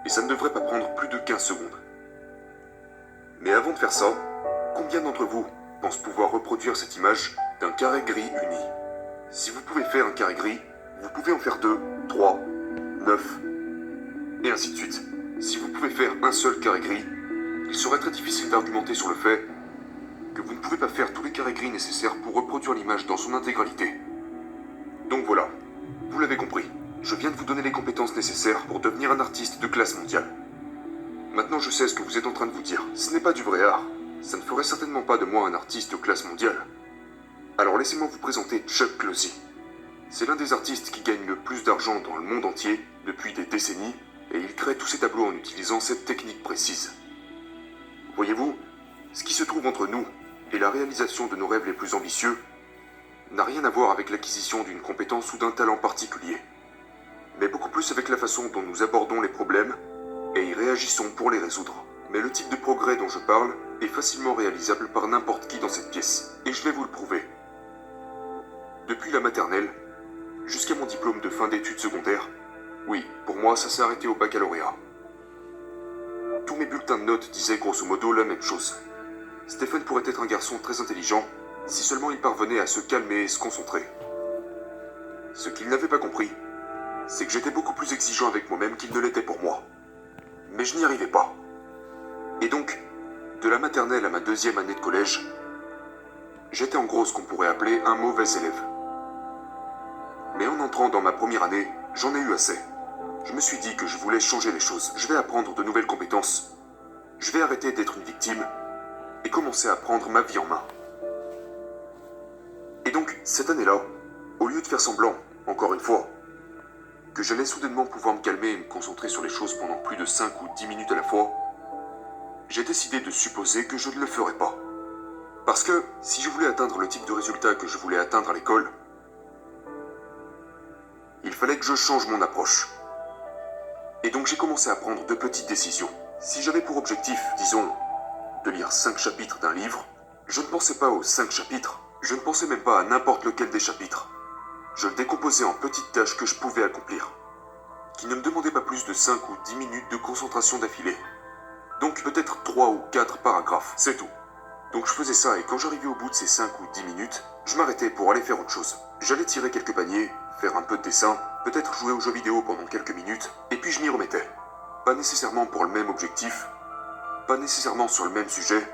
et ça ne devrait pas prendre plus de 15 secondes. Mais avant de faire ça, combien d'entre vous pensent pouvoir reproduire cette image d'un carré gris uni? Si vous pouvez faire un carré gris, vous pouvez en faire 2, 3, 9, et ainsi de suite. Si vous pouvez faire un seul carré gris, il serait très difficile d'argumenter sur le fait que vous ne pouvez pas faire tous les carrés gris nécessaires pour reproduire l'image dans son intégralité. Donc voilà, vous l'avez compris, je viens de vous donner les compétences nécessaires pour devenir un artiste de classe mondiale. Maintenant je sais ce que vous êtes en train de vous dire, ce n'est pas du vrai art, ça ne ferait certainement pas de moi un artiste de classe mondiale. Alors laissez-moi vous présenter Chuck Closey. C'est l'un des artistes qui gagne le plus d'argent dans le monde entier depuis des décennies, et il crée tous ses tableaux en utilisant cette technique précise. Voyez-vous, ce qui se trouve entre nous et la réalisation de nos rêves les plus ambitieux n'a rien à voir avec l'acquisition d'une compétence ou d'un talent particulier, mais beaucoup plus avec la façon dont nous abordons les problèmes et y réagissons pour les résoudre. Mais le type de progrès dont je parle est facilement réalisable par n'importe qui dans cette pièce, et je vais vous le prouver. Depuis la maternelle, jusqu'à mon diplôme de fin d'études secondaires, oui, pour moi ça s'est arrêté au baccalauréat. Tous mes bulletins de notes disaient grosso modo la même chose. Stephen pourrait être un garçon très intelligent si seulement il parvenait à se calmer et se concentrer. Ce qu'il n'avait pas compris, c'est que j'étais beaucoup plus exigeant avec moi-même qu'il ne l'était pour moi. Mais je n'y arrivais pas. Et donc, de la maternelle à ma deuxième année de collège, j'étais en gros ce qu'on pourrait appeler un mauvais élève. Mais en entrant dans ma première année, j'en ai eu assez. Je me suis dit que je voulais changer les choses. Je vais apprendre de nouvelles compétences. Je vais arrêter d'être une victime et commencer à prendre ma vie en main. Et donc, cette année-là, au lieu de faire semblant, encore une fois, que j'allais soudainement pouvoir me calmer et me concentrer sur les choses pendant plus de 5 ou 10 minutes à la fois, j'ai décidé de supposer que je ne le ferais pas. Parce que, si je voulais atteindre le type de résultat que je voulais atteindre à l'école, il fallait que je change mon approche. Et donc j'ai commencé à prendre de petites décisions. Si j'avais pour objectif, disons, de lire 5 chapitres d'un livre, je ne pensais pas aux 5 chapitres, je ne pensais même pas à n'importe lequel des chapitres. Je le décomposais en petites tâches que je pouvais accomplir, qui ne me demandaient pas plus de 5 ou 10 minutes de concentration d'affilée. Donc peut-être 3 ou 4 paragraphes, c'est tout. Donc je faisais ça et quand j'arrivais au bout de ces 5 ou 10 minutes, je m'arrêtais pour aller faire autre chose. J'allais tirer quelques paniers, faire un peu de dessin, peut-être jouer aux jeux vidéo pendant quelques minutes, et puis je m'y remettais. Pas nécessairement pour le même objectif, pas nécessairement sur le même sujet,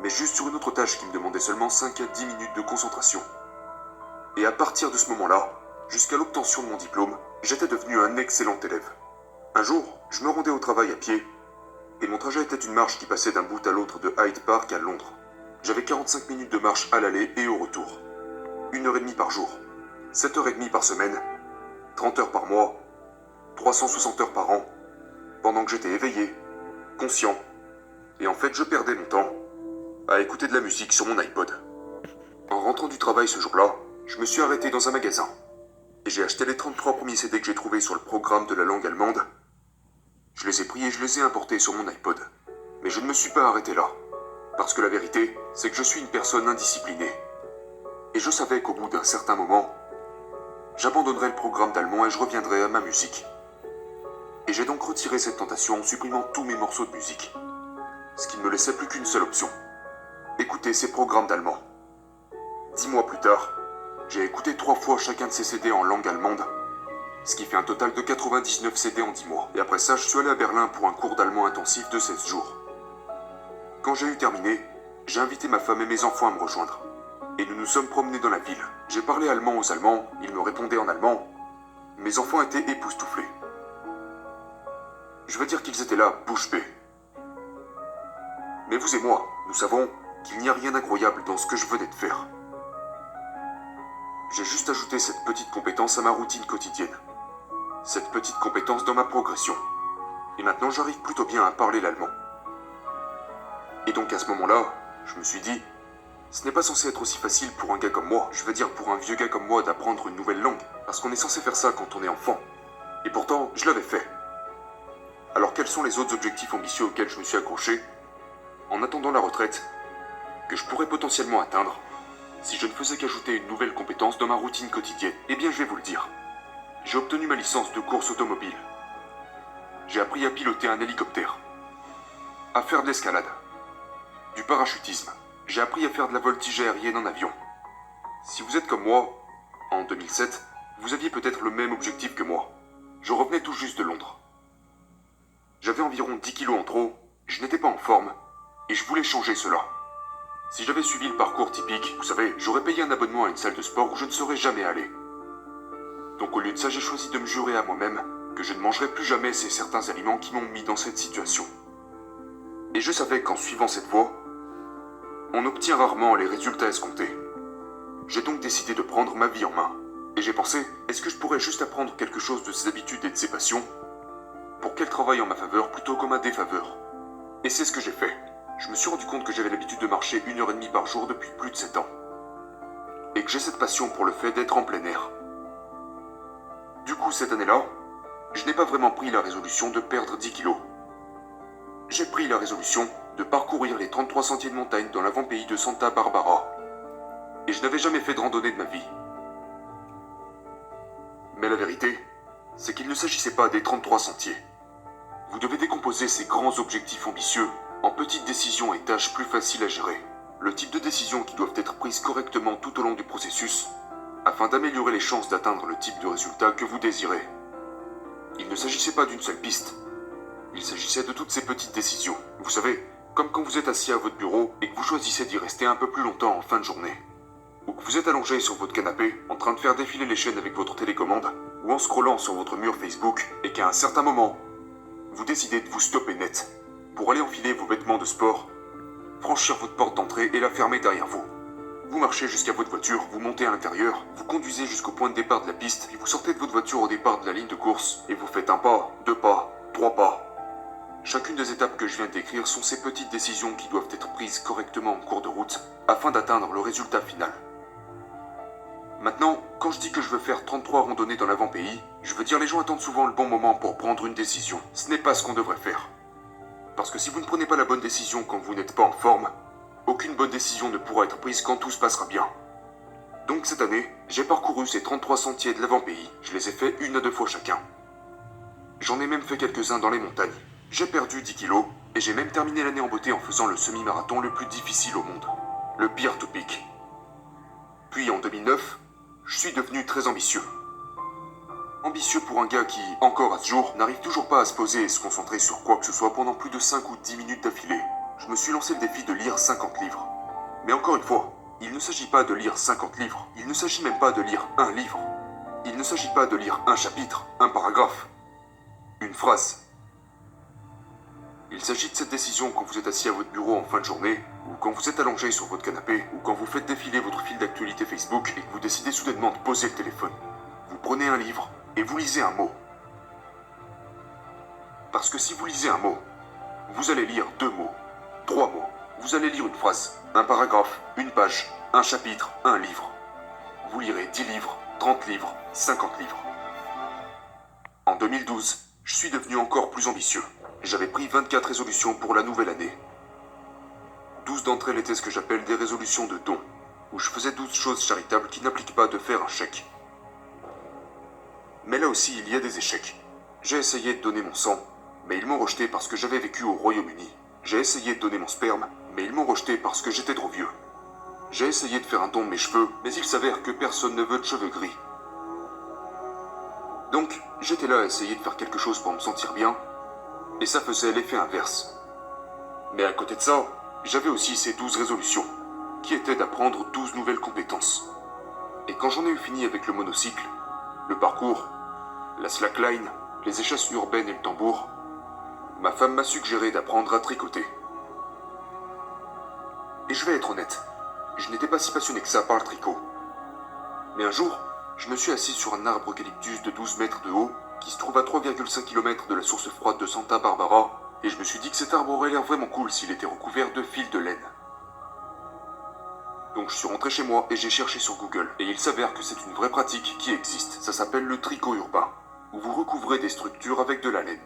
mais juste sur une autre tâche qui me demandait seulement 5 à 10 minutes de concentration. Et à partir de ce moment-là, jusqu'à l'obtention de mon diplôme, j'étais devenu un excellent élève. Un jour, je me rendais au travail à pied, et mon trajet était une marche qui passait d'un bout à l'autre de Hyde Park à Londres. J'avais 45 minutes de marche à l'aller et au retour. 1h30 par jour, 7h30 par semaine, 30 heures par mois, 360 heures par an, pendant que j'étais éveillé, conscient, et en fait je perdais mon temps à écouter de la musique sur mon iPod. En rentrant du travail ce jour-là, je me suis arrêté dans un magasin, et j'ai acheté les 33 premiers CD que j'ai trouvés sur le programme de la langue allemande. Je les ai pris et je les ai importés sur mon iPod. Mais je ne me suis pas arrêté là, parce que la vérité, c'est que je suis une personne indisciplinée. Et je savais qu'au bout d'un certain moment, j'abandonnerais le programme d'allemand et je reviendrais à ma musique. Et j'ai donc retiré cette tentation en supprimant tous mes morceaux de musique. Ce qui ne me laissait plus qu'une seule option. Écouter ces programmes d'allemand. 10 mois plus tard, j'ai écouté 3 fois chacun de ces CD en langue allemande, ce qui fait un total de 99 CD en 10 mois. Et après ça, je suis allé à Berlin pour un cours d'allemand intensif de 16 jours. Quand j'ai eu terminé, j'ai invité ma femme et mes enfants à me rejoindre. Et nous nous sommes promenés dans la ville. J'ai parlé allemand aux Allemands, ils me répondaient en allemand. Mes enfants étaient époustouflés. Je veux dire qu'ils étaient là, bouche bée. Mais vous et moi, nous savons qu'il n'y a rien d'incroyable dans ce que je venais de faire. J'ai juste ajouté cette petite compétence à ma routine quotidienne. Cette petite compétence dans ma progression. Et maintenant, j'arrive plutôt bien à parler l'allemand. Et donc à ce moment-là, je me suis dit, ce n'est pas censé être aussi facile pour un gars comme moi, je veux dire pour un vieux gars comme moi d'apprendre une nouvelle langue, parce qu'on est censé faire ça quand on est enfant. Et pourtant, je l'avais fait. Alors quels sont les autres objectifs ambitieux auxquels je me suis accroché, en attendant la retraite, que je pourrais potentiellement atteindre, si je ne faisais qu'ajouter une nouvelle compétence dans ma routine quotidienne? Eh bien, je vais vous le dire. J'ai obtenu ma licence de course automobile. j'ai appris à piloter un hélicoptère, à faire de l'escalade, du parachutisme. J'ai appris à faire de la voltige aérienne en avion. Si vous êtes comme moi, en 2007, vous aviez peut-être le même objectif que moi. Je revenais tout juste de Londres. J'avais environ 10 kilos en trop, je n'étais pas en forme, et je voulais changer cela. Si j'avais suivi le parcours typique, vous savez, j'aurais payé un abonnement à une salle de sport où je ne serais jamais allé. Donc au lieu de ça, j'ai choisi de me jurer à moi-même que je ne mangerai plus jamais ces certains aliments qui m'ont mis dans cette situation. Et je savais qu'en suivant cette voie, on obtient rarement les résultats escomptés. J'ai donc décidé de prendre ma vie en main. Et j'ai pensé, est-ce que je pourrais juste apprendre quelque chose de ses habitudes et de ses passions pour qu'elles travaillent en ma faveur plutôt qu'en ma défaveur? Et c'est ce que j'ai fait. Je me suis rendu compte que j'avais l'habitude de marcher 1h30 par jour depuis plus de 7 ans. Et que j'ai cette passion pour le fait d'être en plein air. Du coup, cette année-là, je n'ai pas vraiment pris la résolution de perdre 10 kilos. J'ai pris la résolution de parcourir les 33 sentiers de montagne dans l'avant-pays de Santa Barbara. Et je n'avais jamais fait de randonnée de ma vie. Mais la vérité, c'est qu'il ne s'agissait pas des 33 sentiers. Vous devez décomposer ces grands objectifs ambitieux en petites décisions et tâches plus faciles à gérer. Le type de décisions qui doivent être prises correctement tout au long du processus, afin d'améliorer les chances d'atteindre le type de résultat que vous désirez. Il ne s'agissait pas d'une seule piste. Il s'agissait de toutes ces petites décisions. Vous savez, comme quand vous êtes assis à votre bureau et que vous choisissez d'y rester un peu plus longtemps en fin de journée. Ou que vous êtes allongé sur votre canapé, en train de faire défiler les chaînes avec votre télécommande, ou en scrollant sur votre mur Facebook, et qu'à un certain moment, vous décidez de vous stopper net, pour aller enfiler vos vêtements de sport, franchir votre porte d'entrée et la fermer derrière vous. Vous marchez jusqu'à votre voiture, vous montez à l'intérieur, vous conduisez jusqu'au point de départ de la piste, puis vous sortez de votre voiture au départ de la ligne de course, et vous faites un pas, 2 pas, 3 pas. Chacune des étapes que je viens de décrire sont ces petites décisions qui doivent être prises correctement en cours de route, afin d'atteindre le résultat final. Maintenant, quand je dis que je veux faire 33 randonnées dans l'avant-pays, je veux dire les gens attendent souvent le bon moment pour prendre une décision. Ce n'est pas ce qu'on devrait faire. Parce que si vous ne prenez pas la bonne décision quand vous n'êtes pas en forme, aucune bonne décision ne pourra être prise quand tout se passera bien. Donc cette année, j'ai parcouru ces 33 sentiers de l'avant-pays. Je les ai fait 1 à 2 fois chacun. J'en ai même fait quelques-uns dans les montagnes. J'ai perdu 10 kilos, et j'ai même terminé l'année en beauté en faisant le semi-marathon le plus difficile au monde. Le Bear to Peak. Puis en 2009, je suis devenu très ambitieux. Ambitieux pour un gars qui, encore à ce jour, n'arrive toujours pas à se poser et se concentrer sur quoi que ce soit pendant plus de 5 ou 10 minutes d'affilée. Je me suis lancé le défi de lire 50 livres. Mais encore une fois, il ne s'agit pas de lire 50 livres. Il ne s'agit même pas de lire un livre. Il ne s'agit pas de lire un chapitre, un paragraphe, une phrase. Il s'agit de cette décision quand vous êtes assis à votre bureau en fin de journée, ou quand vous êtes allongé sur votre canapé, ou quand vous faites défiler votre fil d'actualité Facebook et que vous décidez soudainement de poser le téléphone. Vous prenez un livre et vous lisez un mot. Parce que si vous lisez un mot, vous allez lire 2 mots, 3 mots. Vous allez lire une phrase, un paragraphe, une page, un chapitre, un livre. Vous lirez 10 livres, 30 livres, 50 livres. En 2012, je suis devenu encore plus ambitieux. J'avais pris 24 résolutions pour la nouvelle année. 12 d'entre elles étaient ce que j'appelle des résolutions de dons, où je faisais 12 choses charitables qui n'impliquent pas de faire un chèque. Mais là aussi, il y a des échecs. J'ai essayé de donner mon sang, mais ils m'ont rejeté parce que j'avais vécu au Royaume-Uni. J'ai essayé de donner mon sperme, mais ils m'ont rejeté parce que j'étais trop vieux. J'ai essayé de faire un don de mes cheveux, mais il s'avère que personne ne veut de cheveux gris. Donc, j'étais là à essayer de faire quelque chose pour me sentir bien, et ça faisait l'effet inverse. Mais à côté de ça, j'avais aussi ces 12 résolutions, qui étaient d'apprendre 12 nouvelles compétences. Et quand j'en ai eu fini avec le monocycle, le parcours, la slackline, les échasses urbaines et le tambour, ma femme m'a suggéré d'apprendre à tricoter. Et je vais être honnête, je n'étais pas si passionné que ça par le tricot. Mais un jour, je me suis assis sur un arbre eucalyptus de 12 mètres de haut, qui se trouve à 3,5 km de la source froide de Santa Barbara, et je me suis dit que cet arbre aurait l'air vraiment cool s'il était recouvert de fils de laine. Donc je suis rentré chez moi et j'ai cherché sur Google, et il s'avère que c'est une vraie pratique qui existe. Ça s'appelle le tricot urbain, où vous recouvrez des structures avec de la laine.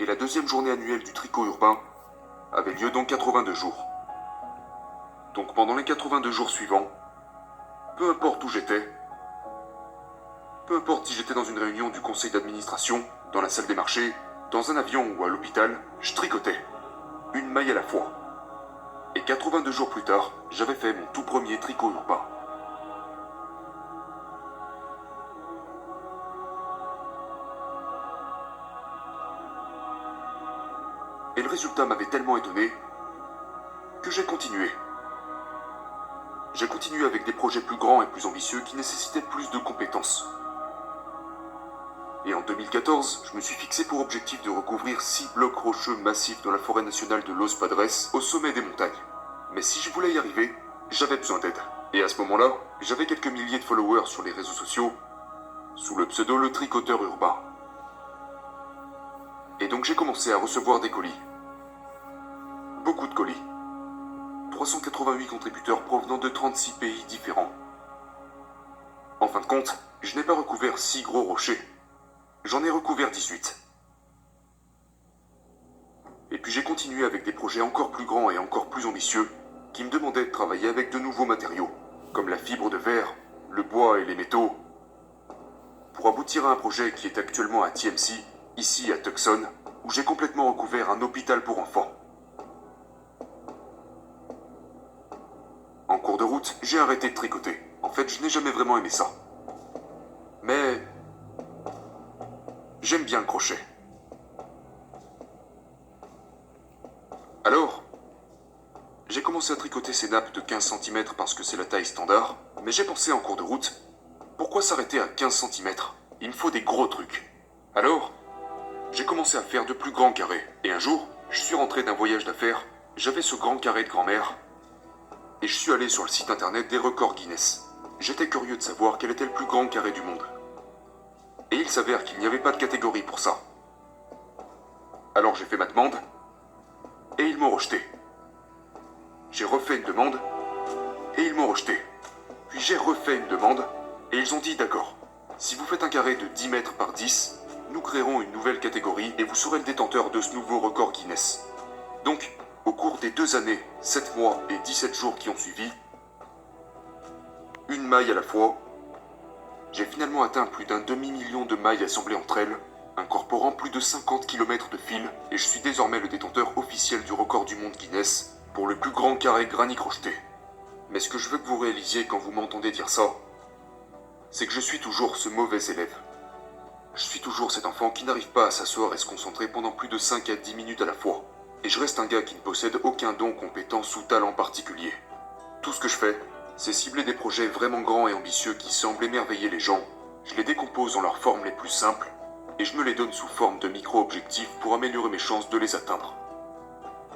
Et la 2e journée annuelle du tricot urbain avait lieu dans 82 jours. Donc pendant les 82 jours suivants, peu importe où j'étais, peu importe si j'étais dans une réunion du conseil d'administration, dans la salle des marchés, dans un avion ou à l'hôpital, je tricotais, une maille à la fois. Et 82 jours plus tard, j'avais fait mon tout premier tricot urbain. Et le résultat m'avait tellement étonné que j'ai continué. J'ai continué avec des projets plus grands et plus ambitieux qui nécessitaient plus de compétences. Et en 2014, je me suis fixé pour objectif de recouvrir 6 blocs rocheux massifs dans la forêt nationale de Los Padres, au sommet des montagnes. Mais si je voulais y arriver, j'avais besoin d'aide. Et à ce moment-là, j'avais quelques milliers de followers sur les réseaux sociaux, sous le pseudo Le Tricoteur Urbain. Et donc j'ai commencé à recevoir des colis. Beaucoup de colis. 388 contributeurs provenant de 36 pays différents. En fin de compte, je n'ai pas recouvert 6 gros rochers. J'en ai recouvert 18. Et puis j'ai continué avec des projets encore plus grands et encore plus ambitieux qui me demandaient de travailler avec de nouveaux matériaux, comme la fibre de verre, le bois et les métaux, pour aboutir à un projet qui est actuellement à TMC, ici à Tucson, où j'ai complètement recouvert un hôpital pour enfants. En cours de route, j'ai arrêté de tricoter. En fait, je n'ai jamais vraiment aimé ça. Mais j'aime bien le crochet. Alors, j'ai commencé à tricoter ces nappes de 15 cm parce que c'est la taille standard, mais j'ai pensé en cours de route, pourquoi s'arrêter à 15 cm? Il me faut des gros trucs. Alors, j'ai commencé à faire de plus grands carrés. Et un jour, je suis rentré d'un voyage d'affaires, j'avais ce grand carré de grand-mère, et je suis allé sur le site internet des records Guinness. J'étais curieux de savoir quel était le plus grand carré du monde. Et il s'avère qu'il n'y avait pas de catégorie pour ça. Alors j'ai fait ma demande, et ils m'ont rejeté. J'ai refait une demande, et ils m'ont rejeté. Puis j'ai refait une demande, et ils ont dit d'accord. Si vous faites un carré de 10 mètres par 10, nous créerons une nouvelle catégorie et vous serez le détenteur de ce nouveau record Guinness. Donc, au cours des 2 années, 7 mois et 17 jours qui ont suivi, une maille à la fois, j'ai finalement atteint plus d'un demi-million de mailles assemblées entre elles, incorporant plus de 50 km de fil, et je suis désormais le détenteur officiel du record du monde Guinness pour le plus grand carré granit crocheté. Mais ce que je veux que vous réalisiez quand vous m'entendez dire ça, c'est que je suis toujours ce mauvais élève. Je suis toujours cet enfant qui n'arrive pas à s'asseoir et se concentrer pendant plus de 5 à 10 minutes à la fois. Et je reste un gars qui ne possède aucun don, compétence ou talent particulier. Tout ce que je fais, c'est cibler des projets vraiment grands et ambitieux qui semblent émerveiller les gens. Je les décompose en leurs formes les plus simples, et je me les donne sous forme de micro-objectifs pour améliorer mes chances de les atteindre.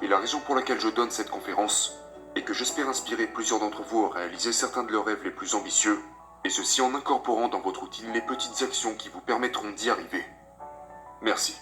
Et la raison pour laquelle je donne cette conférence est que j'espère inspirer plusieurs d'entre vous à réaliser certains de leurs rêves les plus ambitieux, et ceci en incorporant dans votre routine les petites actions qui vous permettront d'y arriver. Merci.